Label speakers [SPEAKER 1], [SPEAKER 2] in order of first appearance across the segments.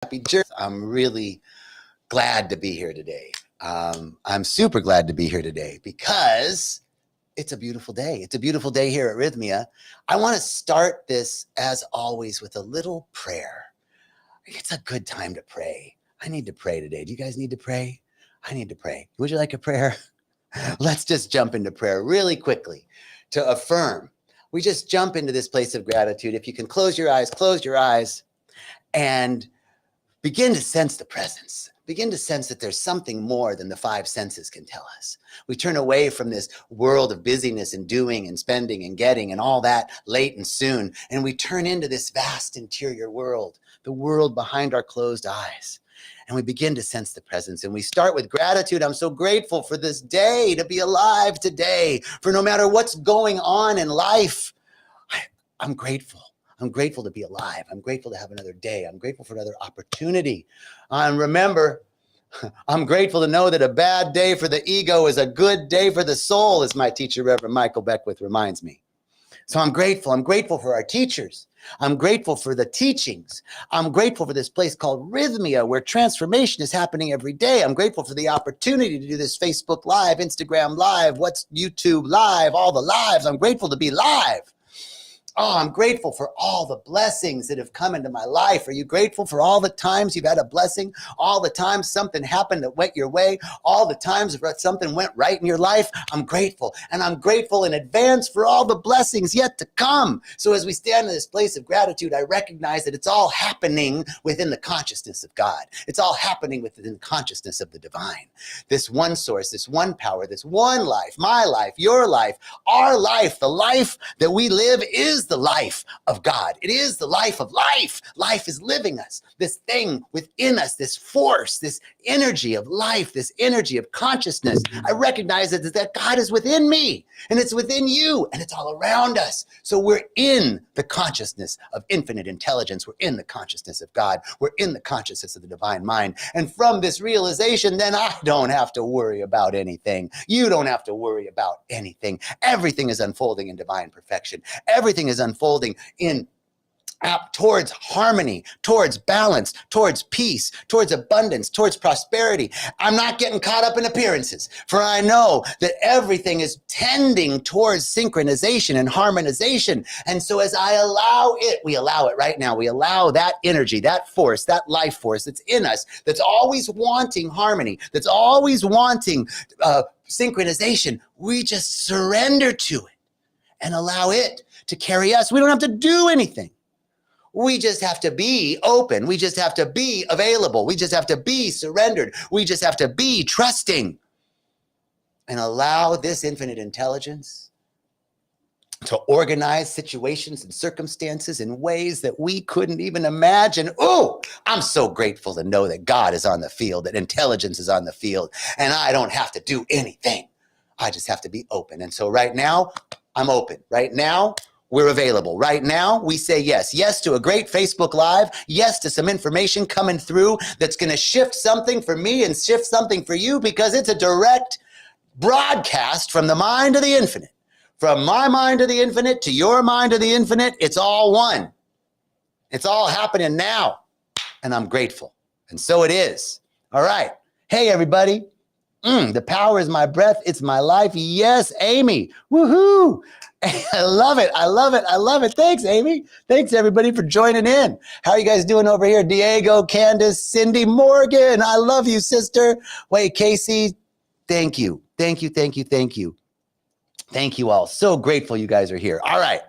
[SPEAKER 1] happy journey. I'm really glad to be here today. I'm super glad to be here today because it's a beautiful day. It's a beautiful day here at Rythmia. I want to start this, as always, with a little prayer. It's a good time to pray. I need to pray today. Do you guys need to pray? I need to pray. Would you like a prayer? Let's just jump into prayer really quickly to affirm. We just jump into this place of gratitude. If you can close your eyes and begin to sense the presence. Begin to sense that there's something more than the five senses can tell us. We turn away from this world of busyness and doing and spending and getting and all that late and soon, and we turn into this vast interior world, the world behind our closed eyes. And we begin to sense the presence, and we start with gratitude. I'm so grateful for this day, to be alive today, for no matter what's going on in life. I'm grateful. I'm grateful to be alive. I'm grateful to have another day. I'm grateful for another opportunity. And remember, I'm grateful to know that a bad day for the ego is a good day for the soul, as my teacher, Reverend Michael Beckwith, reminds me. So I'm grateful. I'm grateful for our teachers. I'm grateful for the teachings. I'm grateful for this place called Rythmia, where transformation is happening every day. I'm grateful for the opportunity to do this Facebook Live, Instagram Live, what's YouTube Live, all the lives. I'm grateful to be live. Oh, I'm grateful for all the blessings that have come into my life. Are you grateful for all the times you've had a blessing? All the times something happened that went your way? All the times something went right in your life? I'm grateful. And I'm grateful in advance for all the blessings yet to come. So as we stand in this place of gratitude, I recognize that it's all happening within the consciousness of God. It's all happening within the consciousness of the divine. This one source, this one power, this one life, my life, your life, our life, the life that we live is the life of God. It is the life of life. Life is living us. This thing within us, this force, this energy of life, this energy of consciousness. I recognize that God is within me, and it's within you, and it's all around us. So we're in the consciousness of infinite intelligence. We're in the consciousness of God. We're in the consciousness of the divine mind. And from this realization, then I don't have to worry about anything. You don't have to worry about anything. Everything is unfolding in divine perfection. Everything is unfolding towards harmony, towards balance, towards peace, towards abundance, towards prosperity. I'm not getting caught up in appearances, for I know that everything is tending towards synchronization and harmonization. And so as I allow it, we allow it right now. We allow that energy, that force, that life force that's in us, that's always wanting harmony, that's always wanting synchronization. We just surrender to it and allow it to carry us. We don't have to do anything. We just have to be open. We just have to be available. We just have to be surrendered. We just have to be trusting and allow this infinite intelligence to organize situations and circumstances in ways that we couldn't even imagine. Oh, I'm so grateful to know that God is on the field, that intelligence is on the field, and I don't have to do anything. I just have to be open. And so right now, I'm open. Right now, we're available. Right now, we say yes. Yes to a great Facebook Live. Yes to some information coming through that's going to shift something for me and shift something for you, because it's a direct broadcast from the mind to the infinite. From my mind to the infinite to your mind to the infinite, it's all one. It's all happening now. And I'm grateful. And so it is. All right. Hey, everybody. The power is my breath. It's my life. Yes, Amy. Woohoo. I love it. I love it. I love it. Thanks, Amy. Thanks, everybody, for joining in. How are you guys doing over here? Diego, Candace, Cindy, Morgan. I love you, sister. Wait, Casey. Thank you. Thank you. Thank you. Thank you. Thank you all. So grateful you guys are here. All right.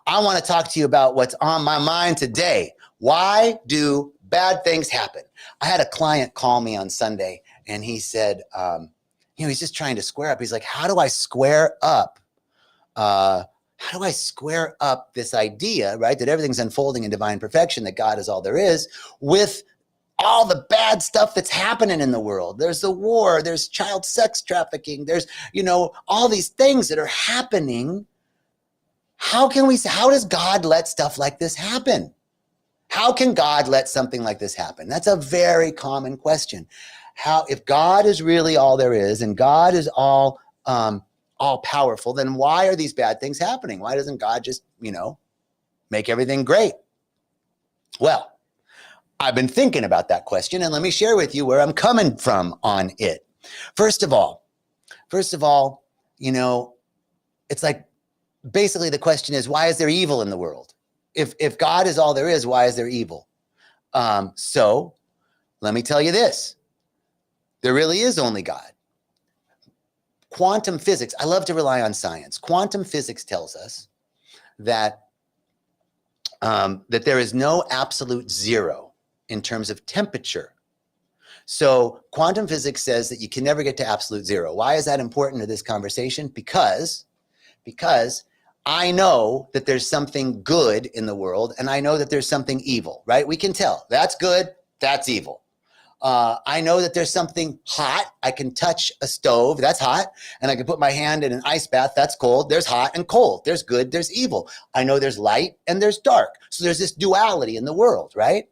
[SPEAKER 1] I want to talk to you about what's on my mind today. Why do bad things happen? I had a client call me on Sunday, and he said, he's just trying to square up. He's like, how do I square up? How do I square up this idea, right, that everything's unfolding in divine perfection, that God is all there is, with all the bad stuff that's happening in the world? There's the war, there's child sex trafficking, there's, all these things that are happening. How does God let stuff like this happen? How can God let something like this happen? That's a very common question. If God is really all there is, and God is all powerful, then why are these bad things happening? Why doesn't God just, make everything great? Well, I've been thinking about that question, and let me share with you where I'm coming from on it. First of all, you know, it's like basically the question is, why is there evil in the world? If God is all there is, why is there evil? So let me tell you this. There really is only God. Quantum physics, I love to rely on science. Quantum physics tells us that, that there is no absolute zero in terms of temperature. So quantum physics says that you can never get to absolute zero. Why is that important to this conversation? Because I know that there's something good in the world, and I know that there's something evil, right? We can tell that's good, that's evil. I know that there's something hot. I can touch a stove, that's hot. And I can put my hand in an ice bath, that's cold. There's hot and cold. There's good, there's evil. I know there's light and there's dark. So there's this duality in the world, right?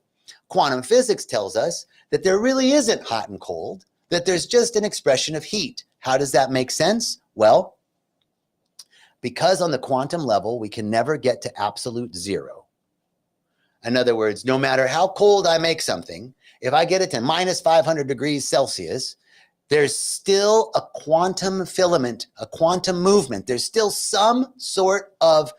[SPEAKER 1] Quantum physics tells us that there really isn't hot and cold, that there's just an expression of heat. How does that make sense? Well, because on the quantum level, we can never get to absolute zero. In other words, no matter how cold I make something, if I get it to minus 500 degrees Celsius, there's still a quantum filament, a quantum movement. There's still some sort of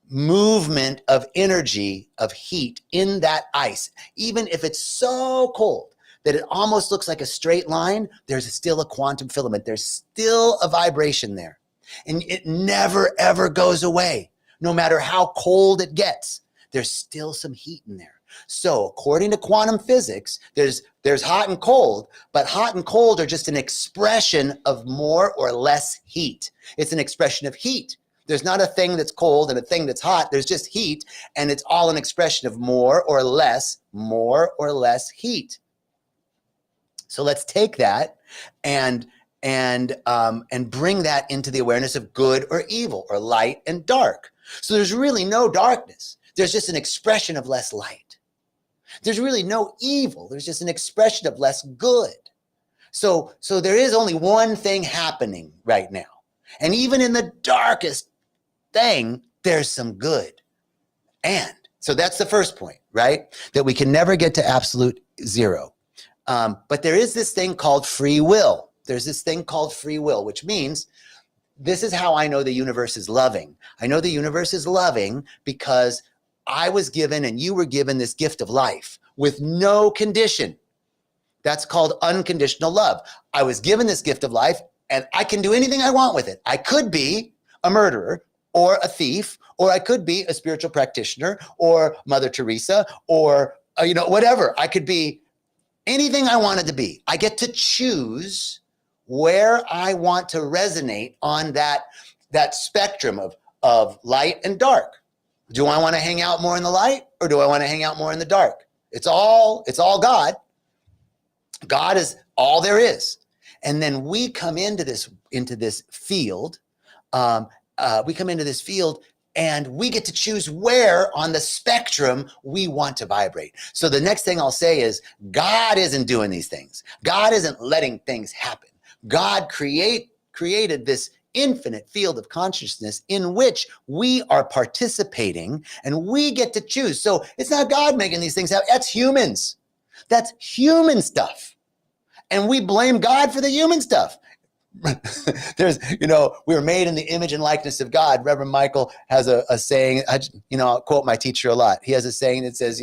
[SPEAKER 1] movement of energy, of heat in that ice. Even if it's so cold that it almost looks like a straight line, there's still a quantum filament. There's still a vibration there. And it never, ever goes away. No matter how cold it gets, there's still some heat in there. So according to quantum physics, there's hot and cold, but hot and cold are just an expression of more or less heat. It's an expression of heat. There's not a thing that's cold and a thing that's hot. There's just heat, and it's all an expression of more or less heat. So let's take that and bring that into the awareness of good or evil, or light and dark. So there's really no darkness. There's just an expression of less light. There's really no evil. There's just an expression of less good. So there is only one thing happening right now. And even in the darkest thing, there's some good. And so that's the first point, right? That we can never get to absolute zero. But there is this thing called free will. There's this thing called free will, which means this is how I know the universe is loving. I know the universe is loving because I was given and you were given this gift of life with no condition. That's called unconditional love. I was given this gift of life and I can do anything I want with it. I could be a murderer or a thief, or I could be a spiritual practitioner or Mother Teresa or, whatever. I could be anything I wanted to be. I get to choose where I want to resonate on that spectrum of light and dark. Do I want to hang out more in the light, or do I want to hang out more in the dark? It's all God. God is all there is. And then we come into this field. We come into this field and we get to choose where on the spectrum we want to vibrate. So the next thing I'll say is God isn't doing these things. God isn't letting things happen. God created this infinite field of consciousness in which we are participating, and we get to choose. So it's not God making these things happen. That's humans. That's human stuff. And we blame God for the human stuff. We were made in the image and likeness of God. Reverend Michael has a saying, I'll quote my teacher a lot. He has a saying that says,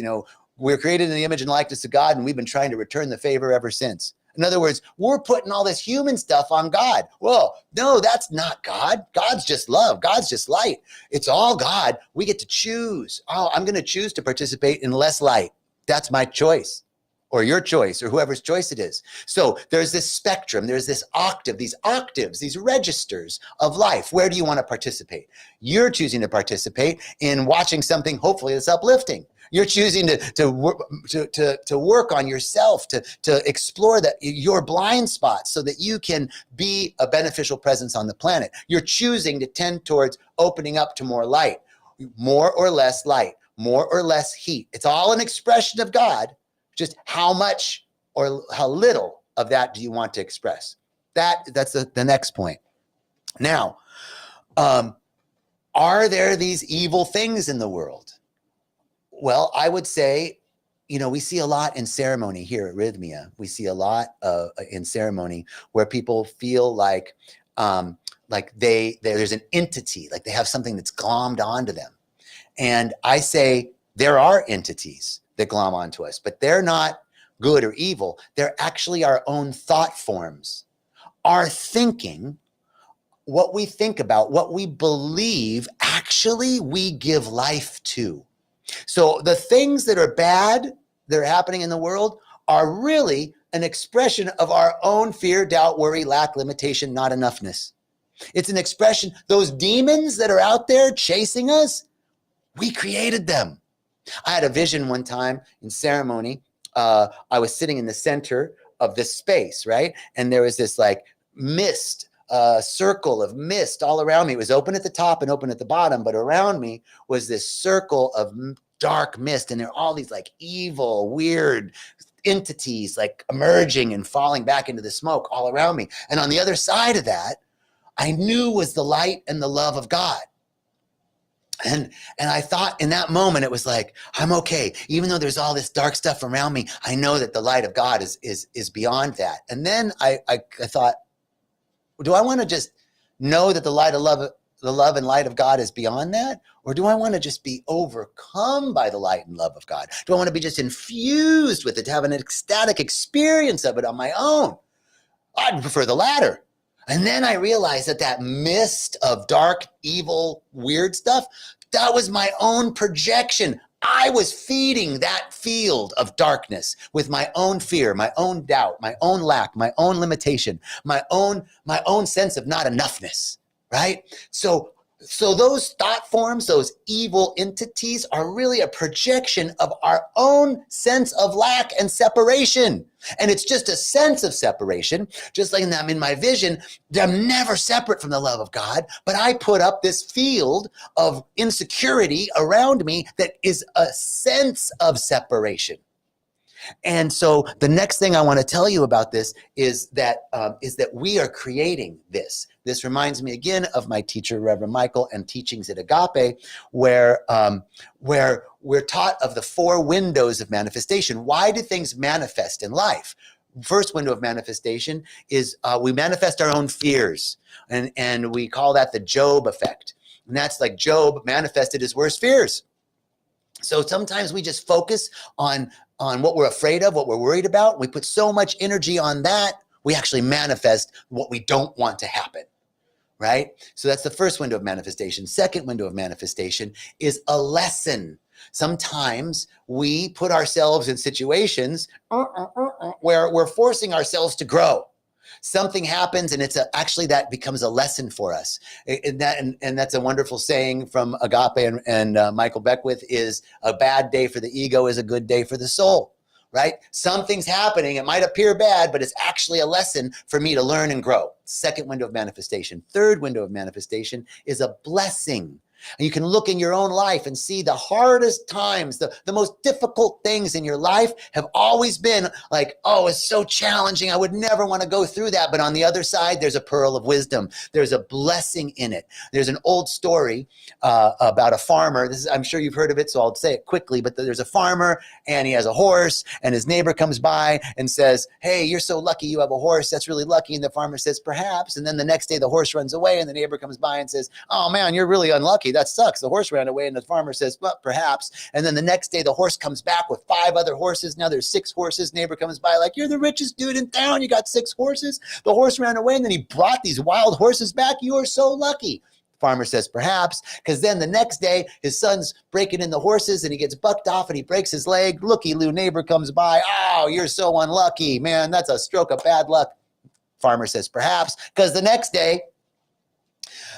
[SPEAKER 1] we're created in the image and likeness of God, and we've been trying to return the favor ever since. In other words, we're putting all this human stuff on God. Well, no, that's not God. God's just love. God's just light. It's all God. We get to choose. Oh, I'm going to choose to participate in less light. That's my choice, or your choice, or whoever's choice it is. So there's this spectrum. There's this octave, these octaves, these registers of life. Where do you want to participate? You're choosing to participate in watching something, hopefully, that's uplifting. You're choosing to work on yourself, to explore your blind spots so that you can be a beneficial presence on the planet. You're choosing to tend towards opening up to more light, more or less light, more or less heat. It's all an expression of God. Just how much or how little of that do you want to express? That's the next point. Now, are there these evil things in the world? Well, I would say, we see a lot in ceremony here at Rythmia. We see a lot in ceremony where people feel like there's an entity, like they have something that's glommed onto them. And I say there are entities that glom onto us, but they're not good or evil. They're actually our own thought forms. Our thinking, what we think about, what we believe, actually we give life to. So the things that are bad that are happening in the world are really an expression of our own fear, doubt, worry, lack, limitation, not enoughness. It's an expression. Those demons that are out there chasing us, we created them. I had a vision one time in ceremony. I was sitting in the center of this space, right? And there was this like mist, circle of mist all around me. It was open at the top and open at the bottom, but around me was this circle of dark mist. And there are all these like evil, weird entities like emerging and falling back into the smoke all around me. And on the other side of that, I knew was the light and the love of God. And I thought in that moment, it was like, I'm okay. Even though there's all this dark stuff around me, I know that the light of God is beyond that. And then I thought, do I want to just know that the love and light of God is beyond that? Or do I want to just be overcome by the light and love of God? Do I want to be just infused with it, to have an ecstatic experience of it on my own? I'd prefer the latter. And then I realized that mist of dark, evil, weird stuff, that was my own projection. I was feeding that field of darkness with my own fear, my own doubt, my own lack, my own limitation, my own sense of not enoughness, right? So those thought forms, those evil entities are really a projection of our own sense of lack and separation. And it's just a sense of separation, just like I'm in my vision. I'm never separate from the love of God, but I put up this field of insecurity around me that is a sense of separation. And so the next thing I want to tell you about this is that we are creating this. This reminds me again of my teacher, Reverend Michael, and teachings at Agape, where we're taught of the 4 windows of manifestation. Why do things manifest in life? First window of manifestation is we manifest our own fears, and we call that the Job effect. And that's like Job manifested his worst fears. So sometimes we just focus on what we're afraid of, what we're worried about. We put so much energy on that, we actually manifest what we don't want to happen, right? So that's the first window of manifestation. Second window of manifestation is a lesson. Sometimes we put ourselves in situations where we're forcing ourselves to grow. Something happens and actually that becomes a lesson for us. And that's a wonderful saying from Agape and Michael Beckwith is a bad day for the ego is a good day for the soul, right? Something's happening. It might appear bad, but it's actually a lesson for me to learn and grow. Second window of manifestation. Third window of manifestation is a blessing. And you can look in your own life and see the hardest times, the most difficult things in your life have always been like, oh, it's so challenging. I would never want to go through that. But on the other side, there's a pearl of wisdom. There's a blessing in it. There's an old story about a farmer. I'm sure you've heard of it, so I'll say it quickly. But there's a farmer and he has a horse and his neighbor comes by and says, hey, you're so lucky you have a horse. That's really lucky. And the farmer says, perhaps. And then the next day the horse runs away and the neighbor comes by and says, oh man, you're really unlucky. That sucks. The horse ran away and the farmer says, well, perhaps. And then the next day the horse comes back with 5 other horses. Now there's 6 horses. Neighbor comes by like, you're the richest dude in town. You got 6 horses. The horse ran away and then he brought these wild horses back. You are so lucky. Farmer says, perhaps, because then the next day his son's breaking in the horses and he gets bucked off and he breaks his leg. Looky-loo neighbor comes by. Oh, you're so unlucky. Man, that's a stroke of bad luck. Farmer says, perhaps, because the next day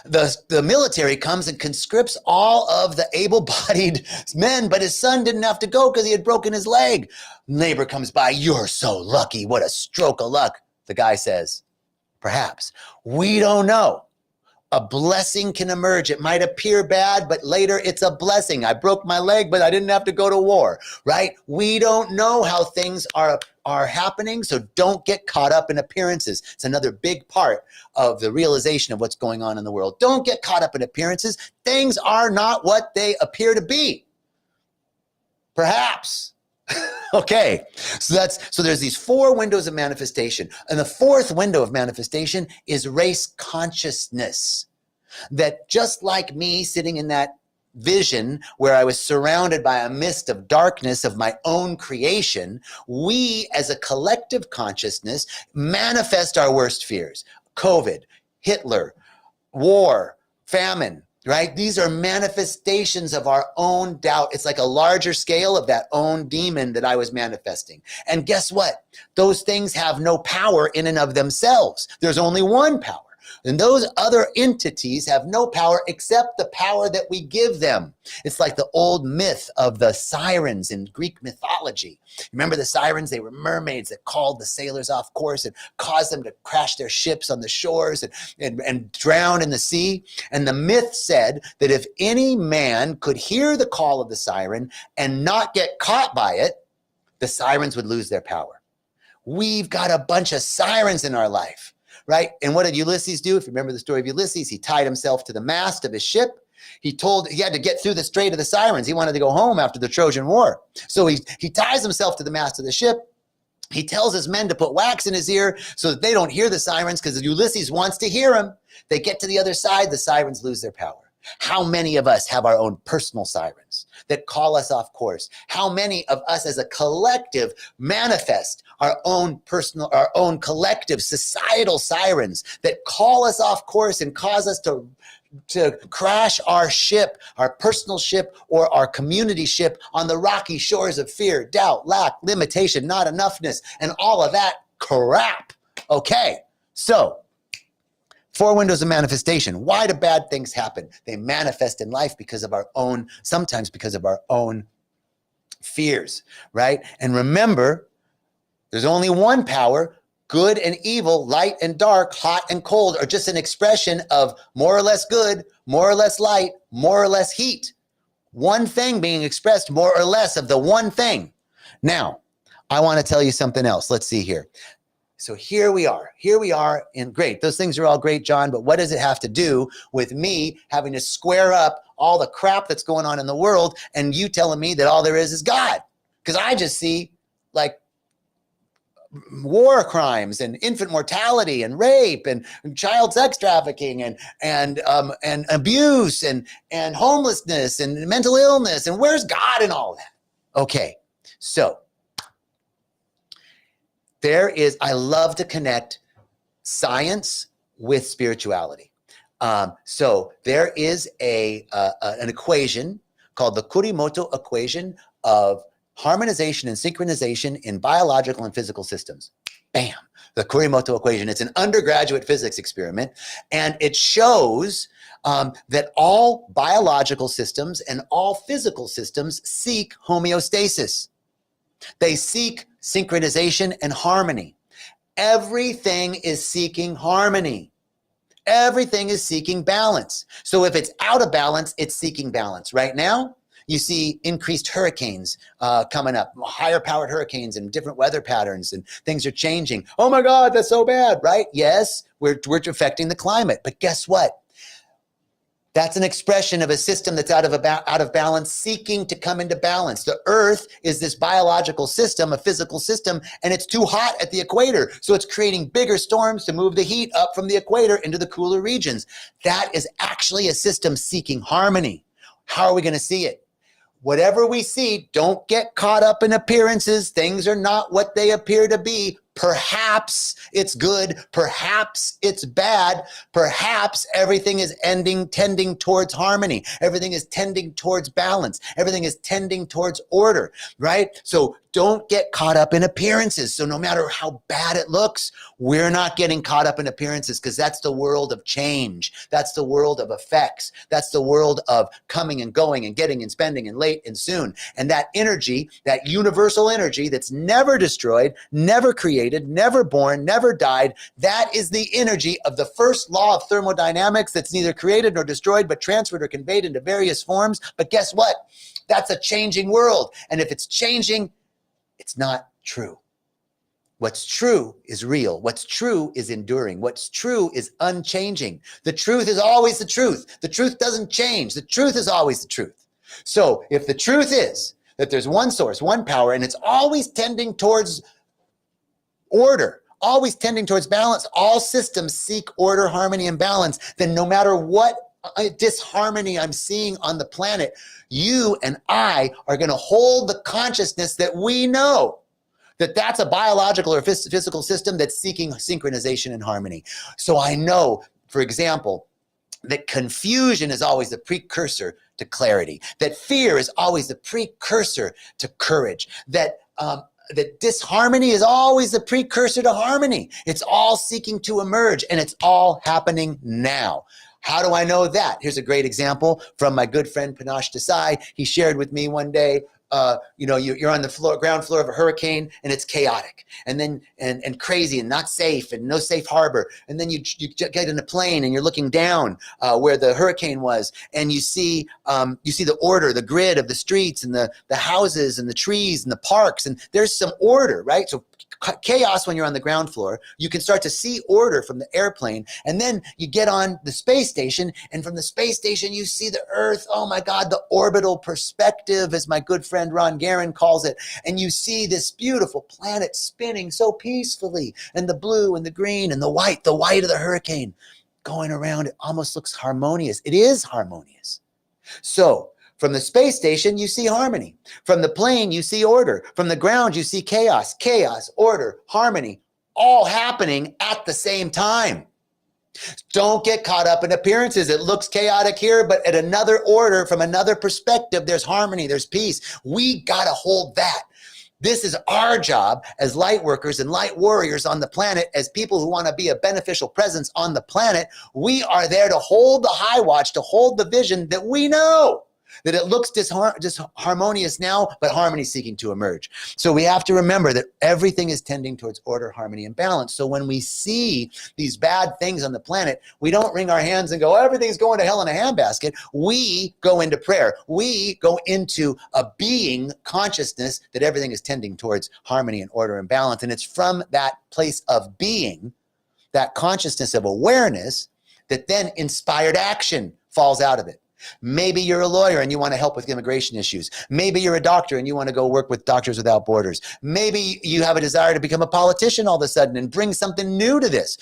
[SPEAKER 1] the military comes and conscripts all of the able-bodied men, but his son didn't have to go because he had broken his leg. Neighbor comes by, you're so lucky. What a stroke of luck. The guy says, perhaps. We don't know. A blessing can emerge. It might appear bad, but later it's a blessing. I broke my leg, but I didn't have to go to war, right? We don't know how things are happening, so don't get caught up in appearances. It's another big part of the realization of what's going on in the world. Don't get caught up in appearances. Things are not what they appear to be. Perhaps. Okay, so there's these 4 windows of manifestation, and the 4th window of manifestation is race consciousness. That just like me sitting in that vision where I was surrounded by a mist of darkness of my own creation, we as a collective consciousness manifest our worst fears. COVID, Hitler, war, famine, right? These are manifestations of our own doubt. It's like a larger scale of that own demon that I was manifesting. And guess what? Those things have no power in and of themselves. There's only one power. And those other entities have no power except the power that we give them. It's like the old myth of the sirens in Greek mythology. Remember the sirens? They were mermaids that called the sailors off course and caused them to crash their ships on the shores and drown in the sea. And the myth said that if any man could hear the call of the siren and not get caught by it, the sirens would lose their power. We've got a bunch of sirens in our life. Right? And what did Ulysses do? If you remember the story of Ulysses, he tied himself to the mast of his ship. He had to get through the Strait of the Sirens. He wanted to go home after the Trojan War. So he ties himself to the mast of the ship. He tells his men to put wax in his ear so that they don't hear the sirens because Ulysses wants to hear them. They get to the other side, the sirens lose their power. How many of us have our own personal sirens that call us off course? How many of us as a collective manifest our own personal, our own collective societal sirens that call us off course and cause us to crash our ship, our personal ship or our community ship on the rocky shores of fear, doubt, lack, limitation, not enoughness, and all of that crap. Okay, so 4 windows of manifestation. Why do bad things happen? They manifest in life because of our own, sometimes because of our own fears, right? And remember, there's only one power. Good and evil, light and dark, hot and cold are just an expression of more or less good, more or less light, more or less heat. One thing being expressed more or less of the one thing. Now, I want to tell you something else. Let's see here. So here we are and great. Those things are all great, John, but what does it have to do with me having to square up all the crap that's going on in the world and you telling me that all there is God? Because I just see like war crimes and infant mortality and rape and child sex trafficking and abuse and homelessness and mental illness. And where's God in all that? Okay, so I love to connect science with spirituality. So there is an equation called the Kurimoto equation of harmonization and synchronization in biological and physical systems. Bam, the Kurimoto equation. It's an undergraduate physics experiment, and it shows that all biological systems and all physical systems seek homeostasis. They seek synchronization and harmony. Everything is seeking harmony. Everything is seeking balance. So if it's out of balance, it's seeking balance. Right now, you see increased hurricanes coming up, higher powered hurricanes and different weather patterns, and things are changing. Oh my God, that's so bad, right? Yes, we're affecting the climate. But guess what? That's an expression of a system that's out of balance, seeking to come into balance. The earth is this biological system, a physical system, and it's too hot at the equator. So it's creating bigger storms to move the heat up from the equator into the cooler regions. That is actually a system seeking harmony. How are we going to see it? Whatever we see, don't get caught up in appearances. Things are not what they appear to be. Perhaps it's good. Perhaps it's bad. Perhaps everything is tending towards harmony. Everything is tending towards balance. Everything is tending towards order, right? So don't get caught up in appearances. So no matter how bad it looks, we're not getting caught up in appearances because that's the world of change. That's the world of effects. That's the world of coming and going and getting and spending and late and soon. And that energy, that universal energy that's never destroyed, never created, never born, never died, that is the energy of the first law of thermodynamics that's neither created nor destroyed, but transferred or conveyed into various forms. But guess what? That's a changing world. And if it's changing, it's not true. What's true is real. What's true is enduring. What's true is unchanging. The truth is always the truth. The truth doesn't change. The truth is always the truth. So if the truth is that there's one source, one power, and it's always tending towards order, always tending towards balance. All systems seek order, harmony, and balance. Then no matter what disharmony I'm seeing on the planet, you and I are going to hold the consciousness that we know that that's a biological or physical system that's seeking synchronization and harmony. So I know, for example, that confusion is always the precursor to clarity, that fear is always the precursor to courage, that disharmony is always the precursor to harmony. It's all seeking to emerge, and it's all happening now. How do I know that? Here's a great example from my good friend Panache Desai. He shared with me one day, you're on the ground floor of a hurricane, and it's chaotic, and then and crazy, and not safe, and no safe harbor. And then you get in a plane, and you're looking down where the hurricane was, and you see the order, the grid of the streets, and the houses, and the trees, and the parks, and there's some order, right? So chaos when you're on the ground floor. You can start to see order from the airplane, and then you get on the space station, and from the space station you see the Earth. Oh my God, the orbital perspective, as my good friend Ron Guerin calls it. And you see this beautiful planet spinning so peacefully, and the blue and the green and the white of the hurricane going around. It almost looks harmonious. It is harmonious. So from the space station, you see harmony. From the plane, you see order. From the ground, you see chaos. Chaos, order, harmony, all happening at the same time. Don't get caught up in appearances. It looks chaotic here, but at another order, from another perspective, there's harmony, there's peace. We got to hold that. This is our job as light workers and light warriors on the planet, as people who want to be a beneficial presence on the planet. We are there to hold the high watch, to hold the vision that we know that it looks disharmonious now, but harmony seeking to emerge. So we have to remember that everything is tending towards order, harmony, and balance. So when we see these bad things on the planet, we don't wring our hands and go, everything's going to hell in a handbasket. We go into prayer. We go into a being consciousness that everything is tending towards harmony and order and balance. And it's from that place of being, that consciousness of awareness, that then inspired action falls out of it. Maybe you're a lawyer and you want to help with immigration issues. Maybe you're a doctor and you want to go work with Doctors Without Borders. Maybe you have a desire to become a politician all of a sudden and bring something new to this.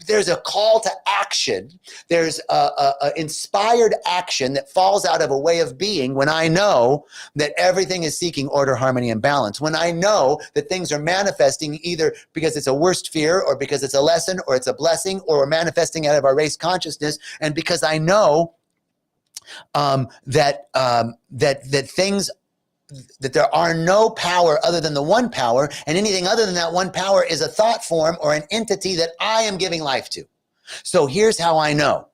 [SPEAKER 1] There's a call to action. There's a inspired action that falls out of a way of being when I know that everything is seeking order, harmony, and balance. When I know that things are manifesting either because it's a worst fear, or because it's a lesson, or it's a blessing, or we're manifesting out of our race consciousness, and because I know that there are no power other than the one power, and anything other than that one power is a thought form or an entity that I am giving life to. So here's how I know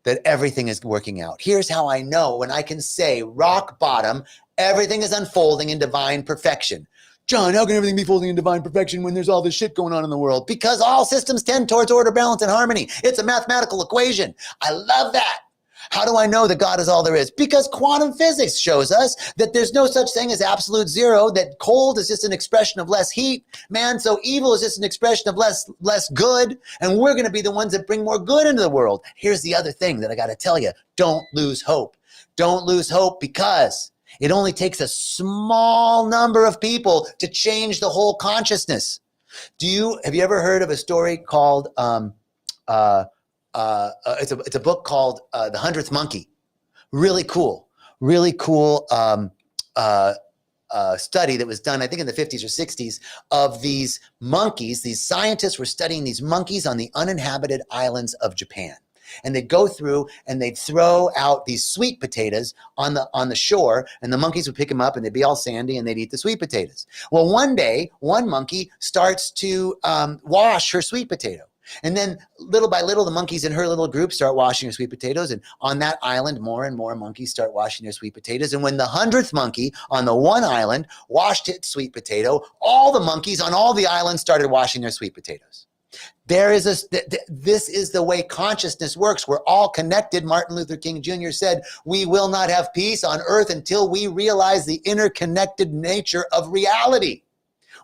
[SPEAKER 1] that everything is working out. Here's how I know when I can say rock bottom, everything is unfolding in divine perfection. John, how can everything be folding in divine perfection when there's all this shit going on in the world? Because all systems tend towards order, balance, and harmony. It's a mathematical equation. I love that. How do I know that God is all there is? Because quantum physics shows us that there's no such thing as absolute zero, that cold is just an expression of less heat, man. So evil is just an expression of less good, and we're going to be the ones that bring more good into the world. Here's the other thing that I got to tell you. Don't lose hope. Don't lose hope, because it only takes a small number of people to change the whole consciousness. Have you ever heard of a story called it's a book called The 100th Monkey. Really cool study that was done, I think in the 50s or 60s, of these monkeys. These scientists were studying these monkeys on the uninhabited islands of Japan. And they'd go through and they'd throw out these sweet potatoes on the shore, and the monkeys would pick them up and they'd be all sandy and they'd eat the sweet potatoes. Well, one day, one monkey starts to wash her sweet potato. And then little by little, the monkeys in her little group start washing their sweet potatoes. And on that island, more and more monkeys start washing their sweet potatoes. And when the 100th monkey on the one island washed its sweet potato, all the monkeys on all the islands started washing their sweet potatoes. This is the way consciousness works. We're all connected. Martin Luther King Jr. said, we will not have peace on earth until we realize the interconnected nature of reality.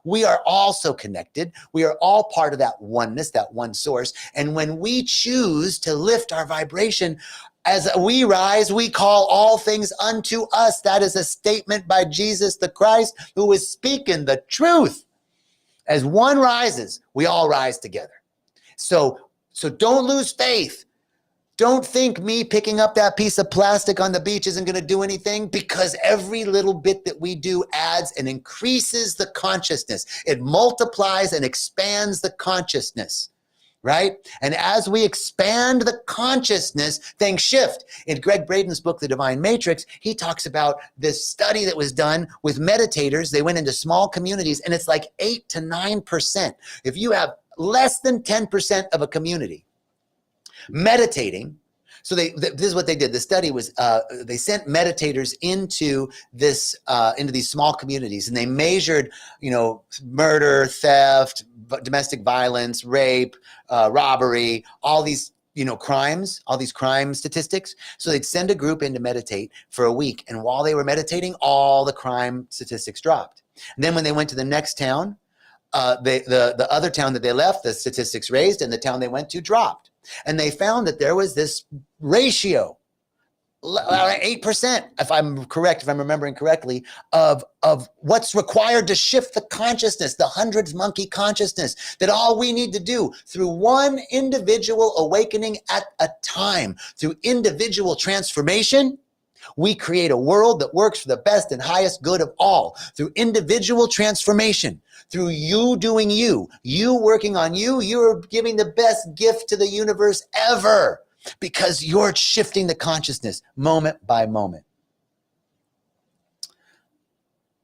[SPEAKER 1] We are all so connected. We are all part of that oneness, that one source. And when we choose to lift our vibration, as we rise, we call all things unto us. That is a statement by Jesus the Christ, who is speaking the truth. As one rises, we all rise together. So don't lose faith. Don't think me picking up that piece of plastic on the beach isn't going to do anything, because every little bit that we do adds and increases the consciousness. It multiplies and expands the consciousness, right? And as we expand the consciousness, things shift. In Greg Braden's book, The Divine Matrix, he talks about this study that was done with meditators. They went into small communities, and it's like 8 to 9%. If you have less than 10% of a community meditating. So this is what they did. The study was they sent meditators into these small communities, and they measured, murder, theft, domestic violence, rape, robbery, all these crimes, all these crime statistics. So they'd send a group in to meditate for a week, and while they were meditating, all the crime statistics dropped. And then when they went to the next town, the other town that they left, the statistics raised, and the town they went to dropped. And they found that there was this ratio, 8%, if I'm remembering correctly, of what's required to shift the consciousness, the 100th monkey consciousness, that all we need to do through one individual awakening at a time, through individual transformation, we create a world that works for the best and highest good of all. Through individual transformation, through you doing you working on you, you're giving the best gift to the universe ever, because you're shifting the consciousness moment by moment.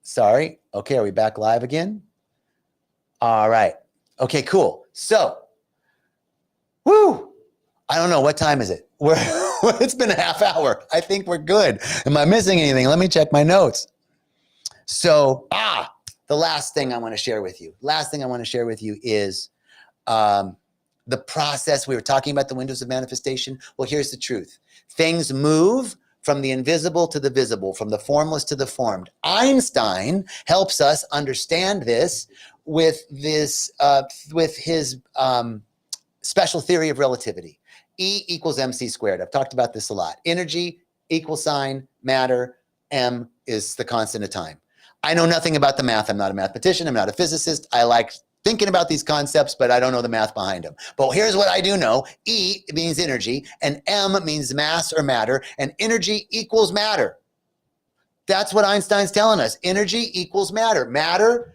[SPEAKER 1] Sorry. Okay, are we back live again? All right. Okay, cool. So, I don't know. What time is it? It's been a half hour. I think we're good. Am I missing anything? Let me check my notes. So, the last thing I want to share with you. Is the process. We were talking about the windows of manifestation. Well, here's the truth. Things move from the invisible to the visible, from the formless to the formed. Einstein helps us understand this with his special theory of relativity. E equals mc squared. I've talked about this a lot. Energy, equal sign, matter, m is the constant of time. I know nothing about the math. I'm not a mathematician. I'm not a physicist. I like thinking about these concepts, but I don't know the math behind them. But here's what I do know. E means energy, and m means mass or matter, and energy equals matter. That's what Einstein's telling us. Energy equals matter. Matter,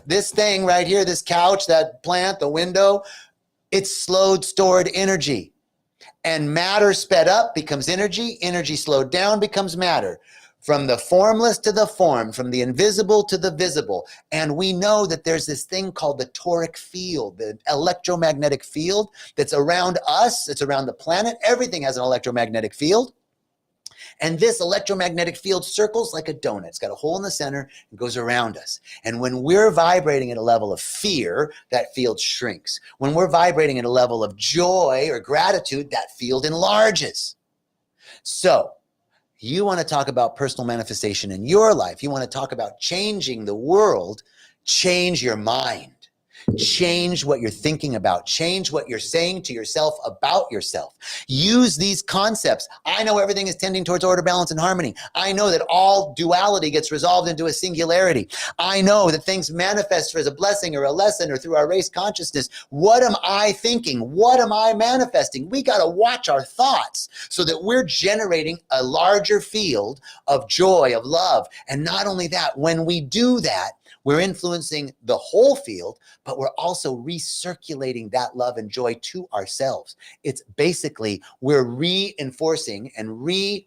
[SPEAKER 1] this thing right here, this couch, that plant, the window, it's slowed, stored energy. And matter sped up becomes energy. Energy slowed down becomes matter. From the formless to the form, from the invisible to the visible. And we know that there's this thing called the toric field, the electromagnetic field that's around us. It's around the planet. Everything has an electromagnetic field. And this electromagnetic field circles like a donut. It's got a hole in the center and goes around us. And when we're vibrating at a level of fear, that field shrinks. When we're vibrating at a level of joy or gratitude, that field enlarges. So, you want to talk about personal manifestation in your life. You want to talk about changing the world. Change your mind. Change what you're thinking about. Change what you're saying to yourself about yourself. Use these concepts. I know everything is tending towards order, balance, and harmony. I know that all duality gets resolved into a singularity. I know that things manifest as a blessing or a lesson or through our race consciousness. What am I thinking? What am I manifesting? We got to watch our thoughts so that we're generating a larger field of joy, of love. And not only that, when we do that, we're influencing the whole field, but we're also recirculating that love and joy to ourselves. It's basically, we're reinforcing and we're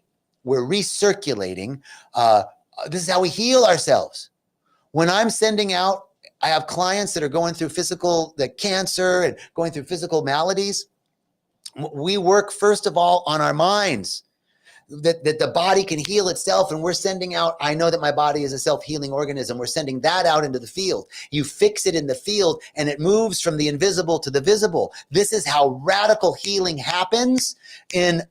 [SPEAKER 1] recirculating. This is how we heal ourselves. When I'm sending out, I have clients that are going through cancer and going through physical maladies. We work first of all on our minds. That the body can heal itself, and we're sending out, I know that my body is a self-healing organism. We're sending that out into the field. You fix it in the field, and it moves from the invisible to the visible. This is how radical healing happens in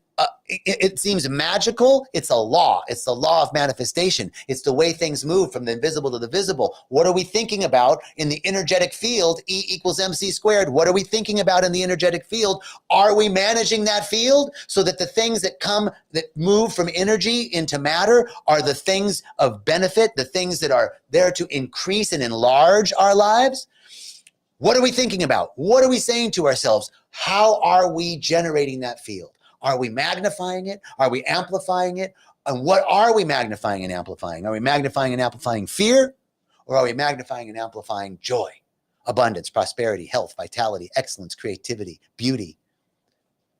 [SPEAKER 1] it seems magical. It's a law. It's the law of manifestation. It's the way things move from the invisible to the visible. What are we thinking about in the energetic field? E equals MC squared. What are we thinking about in the energetic field? Are we managing that field so that the things that move from energy into matter are the things of benefit, the things that are there to increase and enlarge our lives? What are we thinking about? What are we saying to ourselves? How are we generating that field? Are we magnifying it? Are we amplifying it? And what are we magnifying and amplifying? Are we magnifying and amplifying fear? Or are we magnifying and amplifying joy, abundance, prosperity, health, vitality, excellence, creativity, beauty,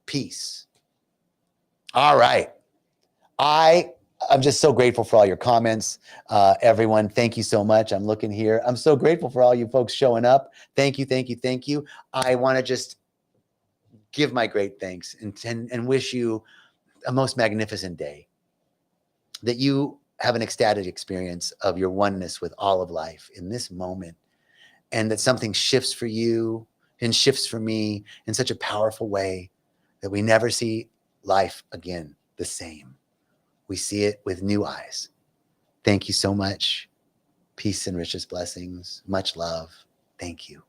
[SPEAKER 1] peace? All right. I'm just so grateful for all your comments. Everyone, thank you so much. I'm looking here. I'm so grateful for all you folks showing up. Thank you, thank you, thank you. I want to just give my great thanks and wish you a most magnificent day, that you have an ecstatic experience of your oneness with all of life in this moment, and that something shifts for you and shifts for me in such a powerful way that we never see life again the same. We see it with new eyes. Thank you so much. Peace and richest blessings. Much love. Thank you.